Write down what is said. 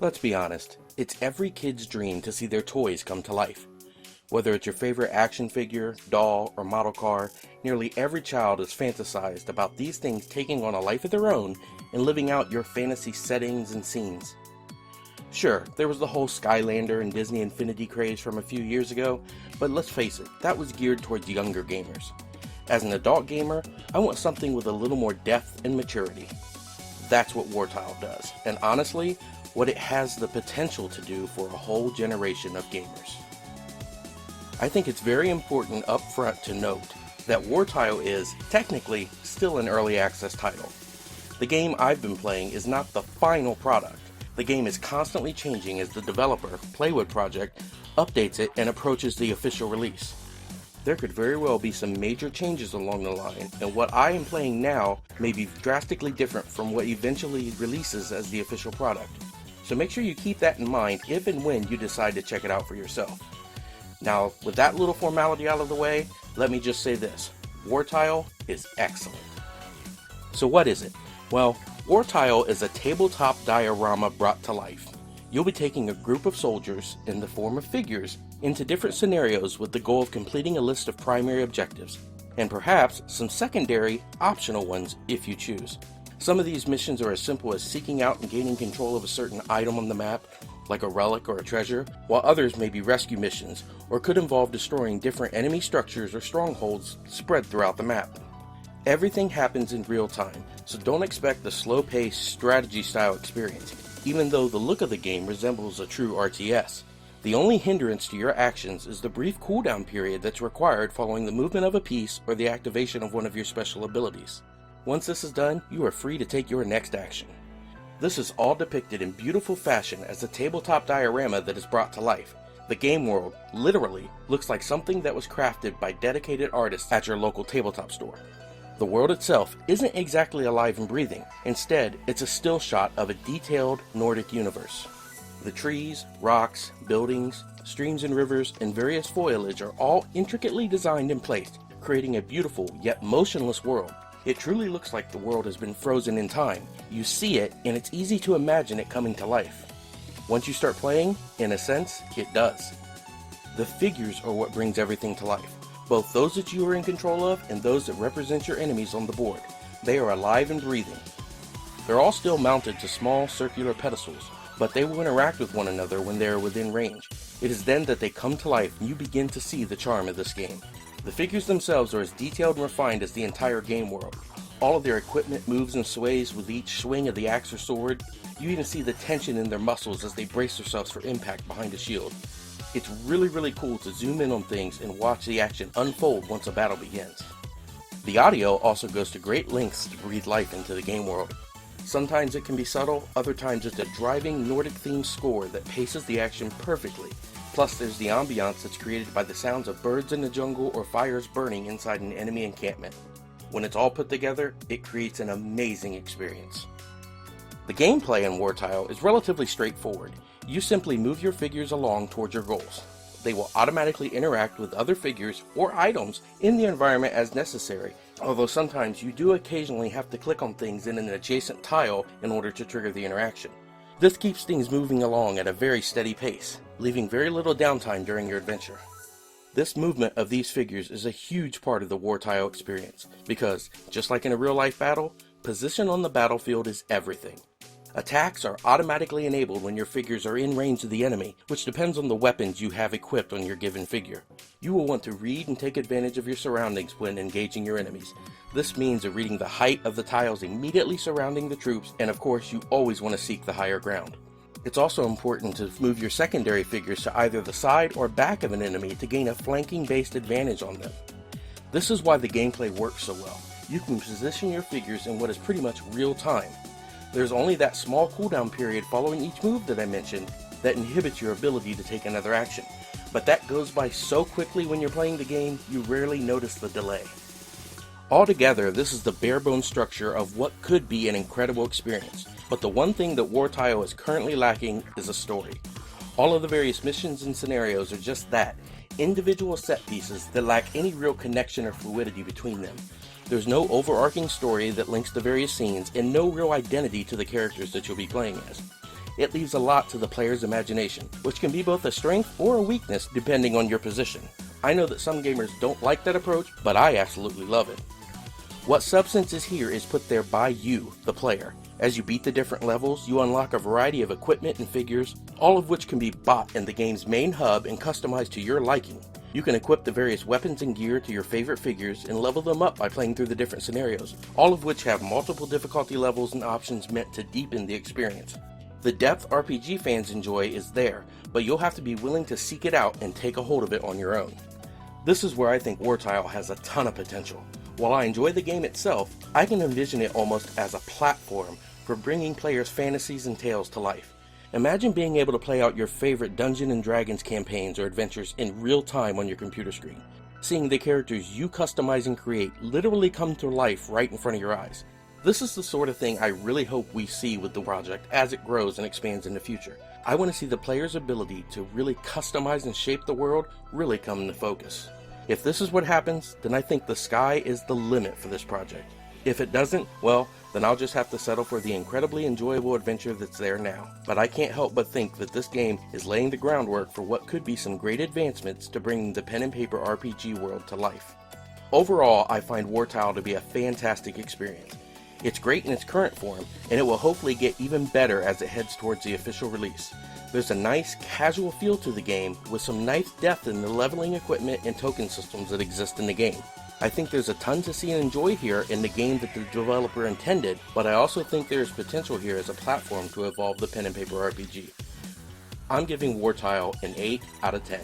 Let's be honest, it's every kid's dream to see their toys come to life. Whether it's your favorite action figure, doll, or model car, nearly every child has fantasized about these things taking on a life of their own and living out your fantasy settings and scenes. Sure, there was the whole Skylander and Disney Infinity craze from a few years ago, but let's face it, that was geared towards younger gamers. As an adult gamer, I want something with a little more depth and maturity. That's what Wartile does, and honestly, what it has the potential to do for a whole generation of gamers. I think it's very important up front to note that Wartile is, technically, still an early access title. The game I've been playing is not the final product. The game is constantly changing as the developer, Playwood Project, updates it and approaches the official release. There could very well be some major changes along the line, and what I am playing now may be drastically different from what eventually releases as the official product. So make sure you keep that in mind if and when you decide to check it out for yourself. Now, with that little formality out of the way, let me just say this. Wartile is excellent. So what is it? Well, Wartile is a tabletop diorama brought to life. You'll be taking a group of soldiers, in the form of figures, into different scenarios with the goal of completing a list of primary objectives, and perhaps some secondary, optional ones if you choose. Some of these missions are as simple as seeking out and gaining control of a certain item on the map, like a relic or a treasure, while others may be rescue missions, or could involve destroying different enemy structures or strongholds spread throughout the map. Everything happens in real time, so don't expect the slow-paced, strategy-style experience, even though the look of the game resembles a true RTS. The only hindrance to your actions is the brief cooldown period that's required following the movement of a piece or the activation of one of your special abilities. Once this is done, you are free to take your next action. This is all depicted in beautiful fashion as a tabletop diorama that is brought to life. The game world, literally, looks like something that was crafted by dedicated artists at your local tabletop store. The world itself isn't exactly alive and breathing. Instead, it's a still shot of a detailed Nordic universe. The trees, rocks, buildings, streams and rivers, and various foliage are all intricately designed and placed, creating a beautiful yet motionless world. It truly looks like the world has been frozen in time. You see it, and it's easy to imagine it coming to life. Once you start playing, in a sense, it does. The figures are what brings everything to life. Both those that you are in control of and those that represent your enemies on the board. They are alive and breathing. They're all still mounted to small circular pedestals, but they will interact with one another when they are within range. It is then that they come to life and you begin to see the charm of this game. The figures themselves are as detailed and refined as the entire game world. All of their equipment moves and sways with each swing of the axe or sword. You even see the tension in their muscles as they brace themselves for impact behind a shield. It's really cool to zoom in on things and watch the action unfold once a battle begins. The audio also goes to great lengths to breathe life into the game world. Sometimes it can be subtle, other times it's a driving Nordic-themed score that paces the action perfectly. Plus there's the ambiance that's created by the sounds of birds in the jungle or fires burning inside an enemy encampment. When it's all put together, it creates an amazing experience. The gameplay in Wartile is relatively straightforward. You simply move your figures along towards your goals. They will automatically interact with other figures or items in the environment as necessary, although sometimes you do occasionally have to click on things in an adjacent tile in order to trigger the interaction. This keeps things moving along at a very steady pace, leaving very little downtime during your adventure. This movement of these figures is a huge part of the Wartile experience, because, just like in a real-life battle, position on the battlefield is everything. Attacks are automatically enabled when your figures are in range of the enemy, which depends on the weapons you have equipped on your given figure. You will want to read and take advantage of your surroundings when engaging your enemies. This means reading the height of the tiles immediately surrounding the troops, and of course you always want to seek the higher ground. It's also important to move your secondary figures to either the side or back of an enemy to gain a flanking-based advantage on them. This is why the gameplay works so well. You can position your figures in what is pretty much real time. There's only that small cooldown period following each move that I mentioned that inhibits your ability to take another action. But that goes by so quickly when you're playing the game, you rarely notice the delay. Altogether, this is the bare-bones structure of what could be an incredible experience. But the one thing that Wartile is currently lacking is a story. All of the various missions and scenarios are just that, individual set pieces that lack any real connection or fluidity between them. There's no overarching story that links the various scenes, and no real identity to the characters that you'll be playing as. it leaves a lot to the player's imagination, which can be both a strength or a weakness depending on your position. I know that some gamers don't like that approach, but I absolutely love it. What substance is here is put there by you, the player. As you beat the different levels, you unlock a variety of equipment and figures, all of which can be bought in the game's main hub and customized to your liking. You can equip the various weapons and gear to your favorite figures and level them up by playing through the different scenarios, all of which have multiple difficulty levels and options meant to deepen the experience. The depth RPG fans enjoy is there, but you'll have to be willing to seek it out and take a hold of it on your own. This is where I think Wartile has a ton of potential. While I enjoy the game itself, I can envision it almost as a platform for bringing players' fantasies and tales to life. Imagine being able to play out your favorite Dungeons & Dragons campaigns or adventures in real time on your computer screen, seeing the characters you customize and create literally come to life right in front of your eyes. This is the sort of thing I really hope we see with the project as it grows and expands in the future. I want to see the player's ability to really customize and shape the world really come into focus. If this is what happens, then I think the sky is the limit for this project. If it doesn't, well, then I'll just have to settle for the incredibly enjoyable adventure that's there now. But I can't help but think that this game is laying the groundwork for what could be some great advancements to bring the pen and paper RPG world to life. Overall, I find Wartile to be a fantastic experience. It's great in its current form, and it will hopefully get even better as it heads towards the official release. There's a nice, casual feel to the game with some nice depth in the leveling equipment and token systems that exist in the game. I think there's a ton to see and enjoy here in the game that the developer intended, but I also think there is potential here as a platform to evolve the pen and paper RPG. I'm giving Wartile an 8 out of 10.